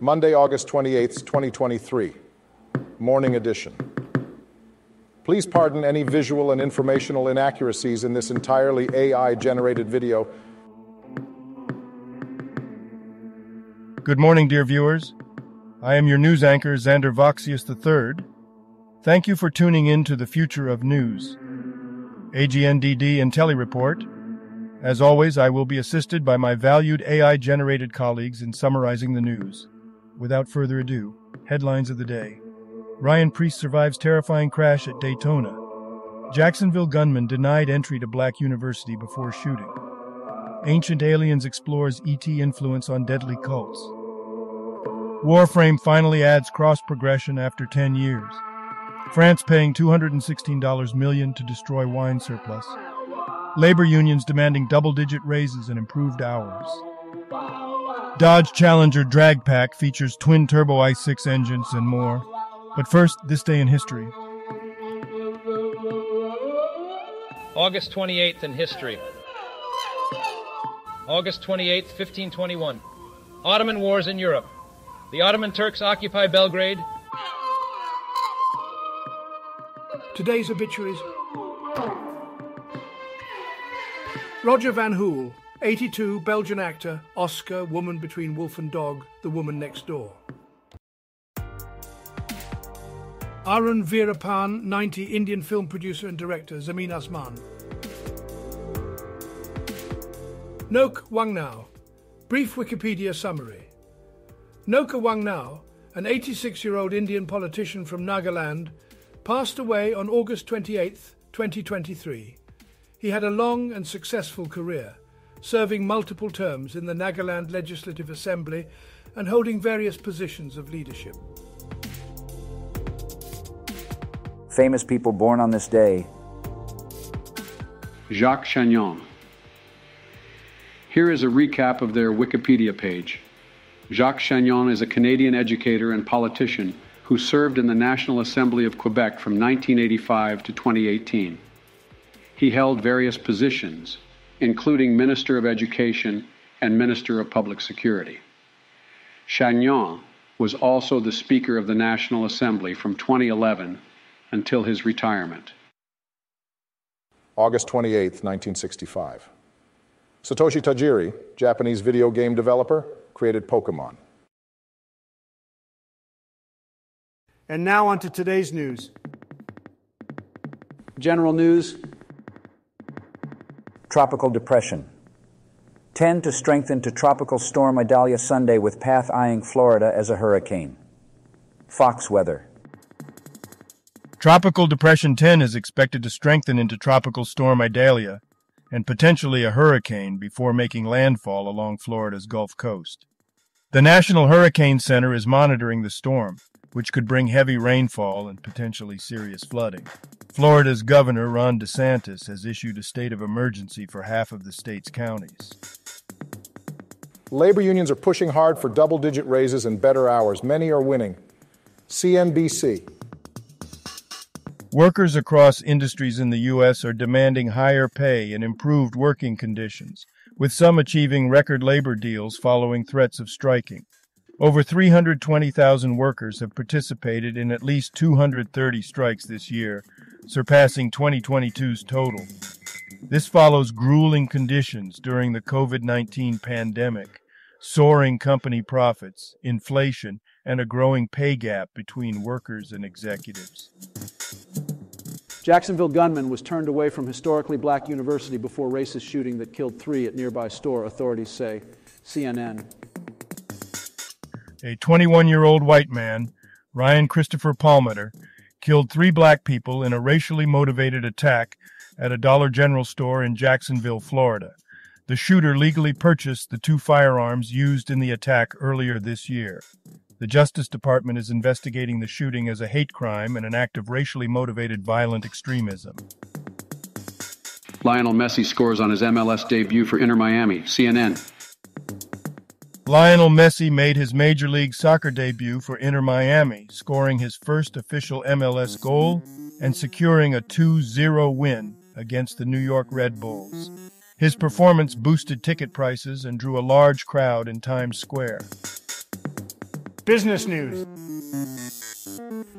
Monday, August 28th, 2023, morning edition. Please pardon any visual and informational inaccuracies in this entirely AI-generated video. Good morning, dear viewers. I am your news anchor, Xander Voxius III. Thank you for tuning in to the future of news. AGNDD Intellireport. As always, I will be assisted by my valued AI-generated colleagues in summarizing the news. Without further ado, headlines of the day. Ryan Priest survives terrifying crash at Daytona. Jacksonville gunman denied entry to Black University before shooting. Ancient Aliens explores ET influence on deadly cults. Warframe finally adds cross-progression after 10 years. France paying $216 million to destroy wine surplus. Labor unions demanding double-digit raises and improved hours. Dodge Challenger drag pack features twin-turbo i6 engines and more. But first, this day in history. August 28th in history. August 28th, 1521. Ottoman Wars in Europe. The Ottoman Turks occupy Belgrade. Today's obituaries. Roger Van Hool, 82, Belgian actor, Oscar, Woman Between Wolf and Dog, The Woman Next Door. Arun Veerapan, 90, Indian film producer and director, Zameen Asman. Nok Wangnao, brief Wikipedia summary. Noka Wangnao, an 86-year-old Indian politician from Nagaland, passed away on August 28, 2023. He had a long and successful career, serving multiple terms in the Nagaland Legislative Assembly and holding various positions of leadership. Famous people born on this day. Jacques Chagnon. Here is a recap of their Wikipedia page. Jacques Chagnon is a Canadian educator and politician who served in the National Assembly of Quebec from 1985 to 2018. He held various positions, including Minister of Education and Minister of Public Security. Chagnon was also the Speaker of the National Assembly from 2011 until his retirement. August 28th, 1965. Satoshi Tajiri, Japanese video game developer, created Pokemon. And now on to today's news. General news. Tropical depression. 10 to strengthen to tropical storm Idalia Sunday with path eyeing Florida as a hurricane. Fox weather. Tropical Depression 10 is expected to strengthen into Tropical Storm Idalia and potentially a hurricane before making landfall along Florida's Gulf Coast. The National Hurricane Center is monitoring the storm, which could bring heavy rainfall and potentially serious flooding. Florida's Governor Ron DeSantis has issued a state of emergency for half of the state's counties. Labor unions are pushing hard for double-digit raises and better hours. Many are winning. CNBC. Workers across industries in the U.S. are demanding higher pay and improved working conditions, with some achieving record labor deals following threats of striking. Over 320,000 workers have participated in at least 230 strikes this year, surpassing 2022's total. This follows grueling conditions during the COVID-19 pandemic, soaring company profits, inflation, and a growing pay gap between workers and executives. Jacksonville gunman was turned away from historically black university before racist shooting that killed 3 at nearby store, authorities say. CNN. A 21-year-old white man, Ryan Christopher Palmeter, killed 3 black people in a racially motivated attack at a Dollar General store in Jacksonville, Florida. The shooter legally purchased the 2 firearms used in the attack earlier this year. The Justice Department is investigating the shooting as a hate crime and an act of racially motivated violent extremism. Lionel Messi scores on his MLS debut for Inter Miami. CNN. Lionel Messi made his Major League Soccer debut for Inter Miami, scoring his first official MLS goal and securing a 2-0 win against the New York Red Bulls. His performance boosted ticket prices and drew a large crowd in Times Square. Business news.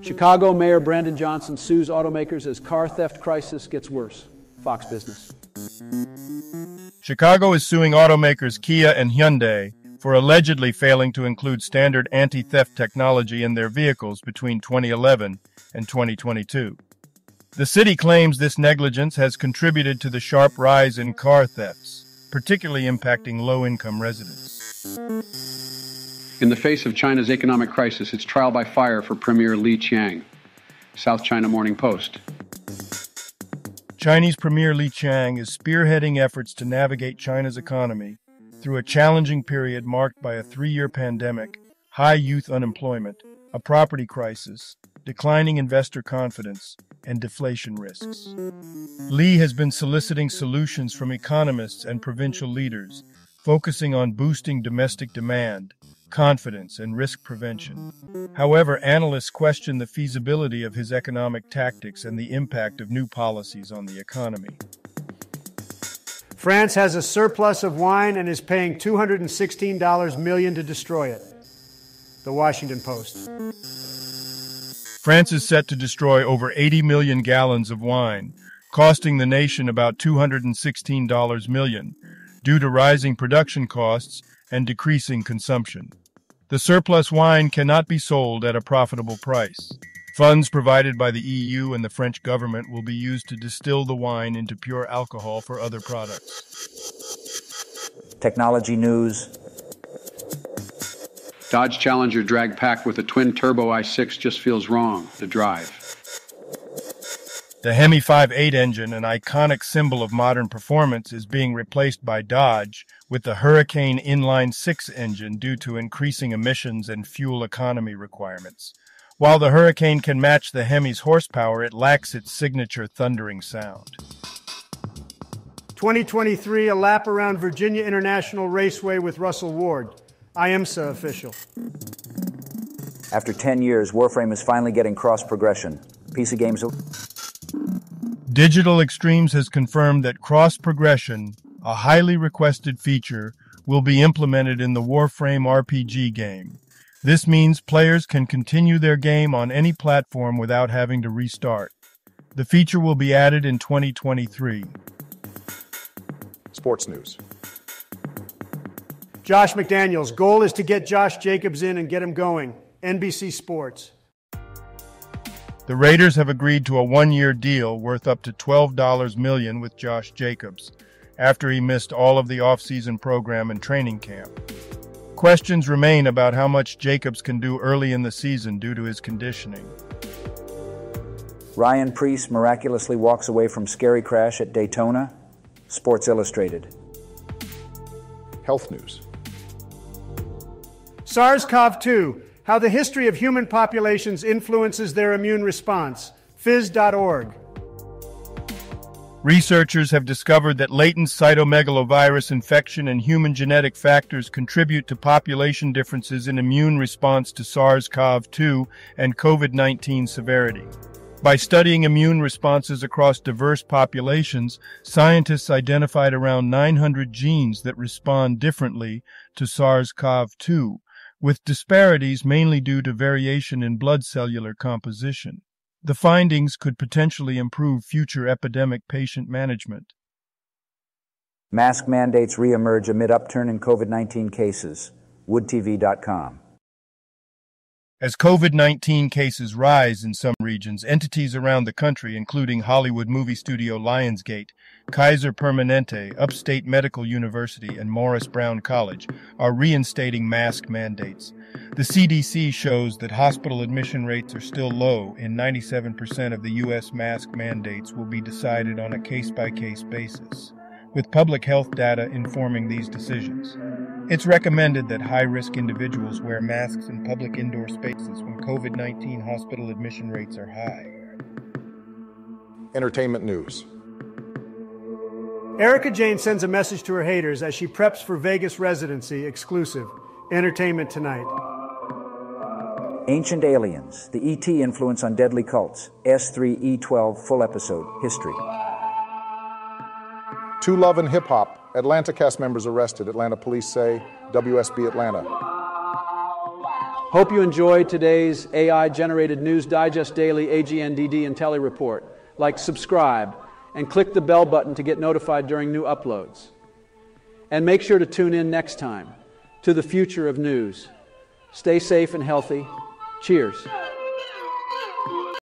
Chicago Mayor Brandon Johnson sues automakers as car theft crisis gets worse. Fox Business. Chicago is suing automakers Kia and Hyundai for allegedly failing to include standard anti-theft technology in their vehicles between 2011 and 2022. The city claims this negligence has contributed to the sharp rise in car thefts, particularly impacting low-income residents. In the face of China's economic crisis, it's trial by fire for Premier Li Qiang. South China Morning Post. Chinese Premier Li Qiang is spearheading efforts to navigate China's economy through a challenging period marked by a 3-year pandemic, high youth unemployment, a property crisis, declining investor confidence, and deflation risks. Li has been soliciting solutions from economists and provincial leaders, focusing on boosting domestic demand, confidence, and risk prevention. However, analysts question the feasibility of his economic tactics and the impact of new policies on the economy. France has a surplus of wine and is paying $216 million to destroy it. The Washington Post. France is set to destroy over 80 million gallons of wine, costing the nation about $216 million, due to rising production costs and decreasing consumption. The surplus wine cannot be sold at a profitable price. Funds provided by the EU and the French government will be used to distill the wine into pure alcohol for other products. Technology news. Dodge Challenger drag pack with a twin-turbo i6 just feels wrong to drive. The Hemi 5.8 engine, an iconic symbol of modern performance, is being replaced by Dodge with the Hurricane inline-6 engine due to increasing emissions and fuel economy requirements. While the Hurricane can match the Hemi's horsepower, it lacks its signature thundering sound. 2023, a lap around Virginia International Raceway with Russell Ward. IMSA official. After 10 years, Warframe is finally getting cross-progression. PC Games. Digital Extremes has confirmed that cross-progression, a highly requested feature, will be implemented in the Warframe RPG game. This means players can continue their game on any platform without having to restart. The feature will be added in 2023. Sports news. Josh McDaniels' goal is to get Josh Jacobs in and get him going. NBC Sports. The Raiders have agreed to a 1-year deal worth up to $12 million with Josh Jacobs, after he missed all of the off-season program and training camp. Questions remain about how much Jacobs can do early in the season due to his conditioning. Ryan Preece miraculously walks away from scary crash at Daytona. Sports Illustrated. Health news. SARS-CoV-2, how the history of human populations influences their immune response. Phys.org. Researchers have discovered that latent cytomegalovirus infection and human genetic factors contribute to population differences in immune response to SARS-CoV-2 and COVID-19 severity. By studying immune responses across diverse populations, scientists identified around 900 genes that respond differently to SARS-CoV-2, with disparities mainly due to variation in blood cellular composition. The findings could potentially improve future epidemic patient management. Mask mandates re-emerge amid upturn in COVID-19 cases. WoodTV.com. As COVID-19 cases rise in some regions, entities around the country, including Hollywood movie studio Lionsgate, Kaiser Permanente, Upstate Medical University, and Morris Brown College, are reinstating mask mandates. The CDC shows that hospital admission rates are still low. In 97% of the U.S., mask mandates will be decided on a case-by-case basis, with public health data informing these decisions. It's recommended that high-risk individuals wear masks in public indoor spaces when COVID-19 hospital admission rates are high. Entertainment news. Erika Jane sends a message to her haters as she preps for Vegas residency. Exclusive. Entertainment Tonight. Ancient Aliens, the ET influence on deadly cults. S3E12 full episode. History. To Love and Hip Hop. Atlanta cast members arrested. Atlanta police say. WSB Atlanta. Hope you enjoyed today's AI-generated News Digest Daily AGNDD Intellireport. Like, subscribe, and click the bell button to get notified during new uploads. And make sure to tune in next time to the future of news. Stay safe and healthy. Cheers.